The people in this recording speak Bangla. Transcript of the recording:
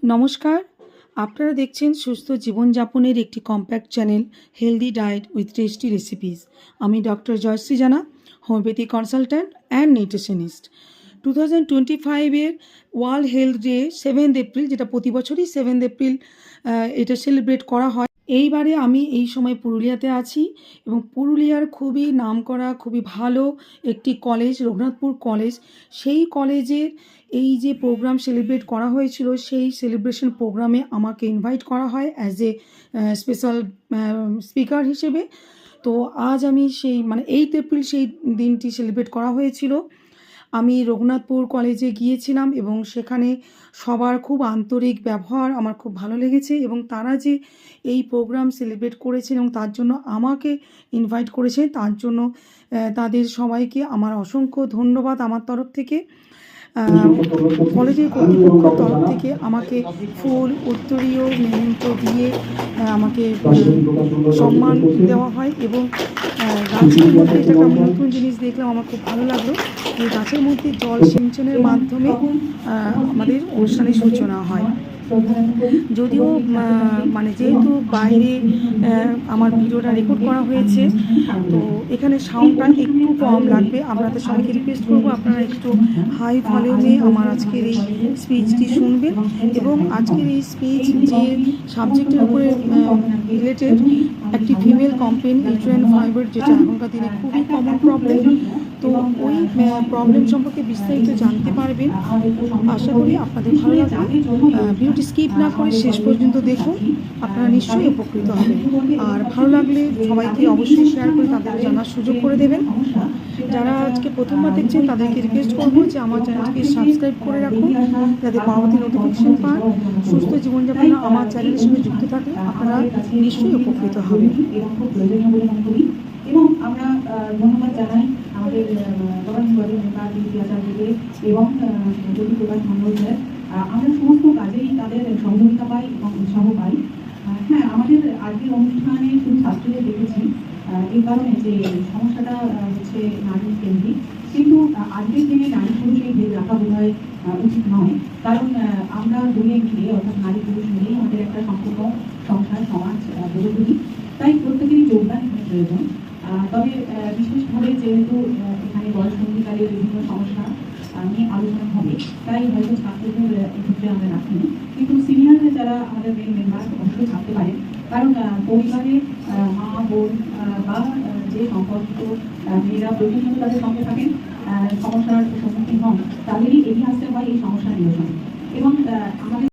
नमस्कार। আপনারা দেখছেন সুস্থ জীবনযাপনের একটি compact channel healthy diet with tasty recipes. আমি ডক্টর জয়শ্রী জানা, হোমিওপ্যাথি কনসালট্যান্ট অ্যান্ড নিউট্রিশনিস্ট। 2025 এর world health day 7th April, যেটা প্রতি বছরই 7th এপ্রিল এটা সেলিব্রেট করা হয়। এইবারে আমি এই সময় পুরুলিয়াতে আছি এবং পুরুলিয়ার খুবই নামকরা, খুবই ভালো একটি কলেজ, রঘুনাথপুর কলেজ। সেই কলেজের এই যে প্রোগ্রাম সেলিব্রেট করা হয়েছিল, সেই সেলিব্রেশন প্রোগ্রামে আমাকে ইনভাইট করা হয় অ্যাজ এ স্পেশাল স্পিকার হিসেবে। তো আজ আমি সেই 8 এপ্রিল সেই দিনটি সেলিব্রেট করা হয়েছিল। আমি রঘুনাথপুর কলেজে গিয়েছিলাম এবং সেখানে সবার খুব আন্তরিক ব্যবহার আমার খুব ভালো লেগেছে এবং তারা যে এই প্রোগ্রাম সেলিব্রেট করেছেন এবং তার জন্য আমাকে ইনভাইট করেছে, তার জন্য তাদের সবাইকে আমার অসংখ্য ধন্যবাদ আমার তরফ থেকে। কলেজের কর্তৃপক্ষের তরফ থেকে আমাকে ফুল, উত্তরীয়, মেমেন্টো দিয়ে আমাকে সম্মান দেওয়া হয় এবং গাছের মধ্যে এটা একটা নতুন জিনিস দেখলাম, আমার খুব ভালো লাগলো। এই গাছের মধ্যে জল সিঞ্চনের মাধ্যমে আমাদের অনুষ্ঠানের সূচনা হয়। যদিও যেহেতু বাইরে আমার ভিডিওটা রেকর্ড করা হয়েছে, তো এখানে সাউন্ডটা একটু কম লাগবে। আপনাদের সবাইকে রিকোয়েস্ট করবো আপনারা একটু হাই ভলিউমে আমার আজকের এই স্পিচটি শুনবেন এবং আজকের এই স্পিচ যে সাবজেক্টের উপরে রিলেটেড, একটি ফিমেল কমপ্লেন ইউট্রাইন ফাইবার, যেটা এখনকার দিনে খুবই কমন প্রবলেম। তো ওই প্রবলেম সম্পর্কে বিস্তারিত জানতে পারবেন। আশা করি আপনাদের ভালো লাগবে। ভিডিওটি স্কিপ না করে শেষ পর্যন্ত দেখুন, আপনারা নিশ্চয়ই উপকৃত হবেন। আর ভালো লাগলে সবাইকে অবশ্যই শেয়ার করে তাদের জানার সুযোগ করে দেবেন। যারা আজকে প্রথমবার দেখছেন তাদেরকে রিকোয়েস্ট করবো যে আমার চ্যানেলটিকে সাবস্ক্রাইব করে রাখুন, যাতে পরবর্তী নোটিফিকেশন পান। সুস্থ জীবনযাপন আমার চ্যানেলের সঙ্গে যুক্ত থাকলে আপনারা নিশ্চয়ই উপকৃত হবেন। এবং আমরা ধন্যবাদ জানাই আমাদের গভর্নমেন্ট নেতা আচার্যকে এবং জ্যোতি প্রকাশ মন্ডলদের। আমরা সমস্ত কাজেই তাদের সহযোগিতা পাই এবং উৎসাহ পাই। হ্যাঁ, আমাদের আজকের অনুষ্ঠানে শুধু ছাত্রীদের দেখেছি এই কারণে যে সমস্যাটা হচ্ছে নারী কেন্দ্রিক, কিন্তু আজকের দিনে নারী পুরুষ এই ভেদ রাখা বোধ হয় উচিত নয়। কারণ আমরা দুয়ে মিলে, অর্থাৎ নারী পুরুষ মিলেই আমাদের একটা সম্পূর্ণ সংসার সমাজ গড়ে তুলি। তাই প্রত্যেকেরই যোগদান এখানে প্রয়োজন। তবে বিশেষভাবে যেহেতু এখানে বয়সন্ধিকালের বিভিন্ন সমস্যা নিয়ে আলোচনা হবে, তাই হয়তো ছাত্রদের এক্ষেত্রে আমরা রাখিনি, কিন্তু সিনিয়র যারা আমাদের মেন মেম্বার অবশ্যই থাকতে পারেন। কারণ পরিবারে মা, বোন বা যে সম্পর্কিত মেয়েরা প্রতিনিয়ত তাদের সঙ্গে থাকেন, সমস্যার সম্মুখীন হন, তাদেরই এগিয়ে আসতে হয় এই সমস্যা নিরসনে।